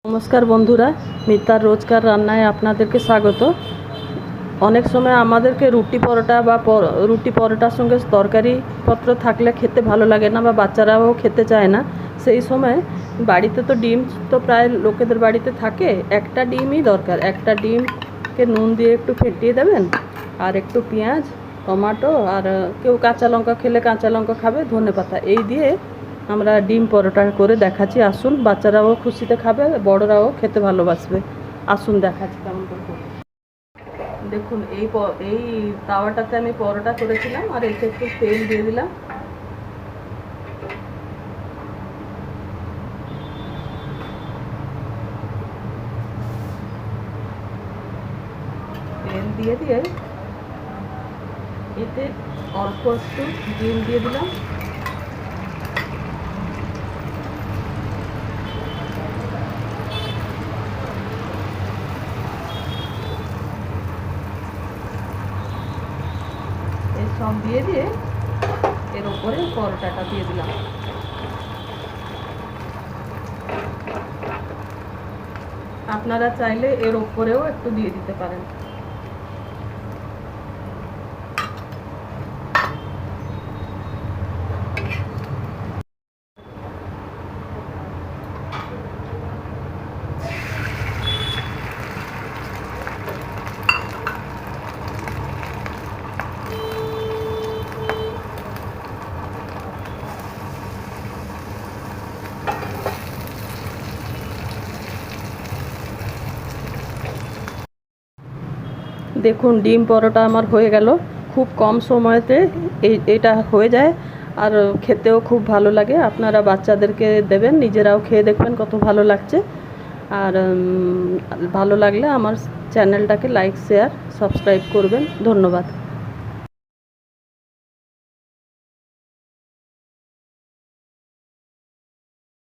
নমস্কার বন্ধুরা, মিতার রোজকার রান্নায় আপনাদেরকে স্বাগত। অনেক সময় আমাদেরকে রুটি পরোটা বা রুটি পরোটার সঙ্গে তরকারি পত্র থাকলে খেতে ভালো লাগে না বা বাচ্চারাও খেতে চায় না। সেই সময় বাড়িতে তো ডিম তো প্রায় লোকেদের বাড়িতে থাকে, একটা ডিমই দরকার। একটা ডিমকে নুন দিয়ে একটু ফেটিয়ে দেবেন, আর একটু পেঁয়াজ, টমেটো, আর কেউ কাঁচা লঙ্কা খেলে কাঁচা লঙ্কা খাবে, ধনেপাতা, এই দিয়ে আমরা ডিম পরোটা করে দেখাচ্ছি। আসুন, বাচ্চারাও খুশিতে খাবে, বড়রাও খেতে ভালোবাসবে। আসুন দেখাচ্ছি কেমন করে। দেখুন, এই তাওয়াটাতে আমি পরোটা করেছিলাম, আর এতে একটু তেল দিয়ে দিলাম। তেল দিয়ে দিয়ে এতে অল্প একটু ডিম দিয়ে দিলাম। এই সব দিয়ে দিয়ে এর উপরে পরোটাটা দিয়ে দিলাম। আপনারা চাইলে এর উপরেও একটু দিয়ে দিতে পারেন। দেখুন, ডিম পরোটা আমার হয়ে গেল। খুব কম সময়তে এটা হয়ে যায়, আর খেতেও খুব ভালো লাগে। আপনারা বাচ্চাদেরকে দেবেন, নিজেরাও খেয়ে দেখবেন কত ভালো লাগছে। আর ভালো লাগলে আমার চ্যানেলটাকে লাইক, শেয়ার, সাবস্ক্রাইব করবেন। ধন্যবাদ।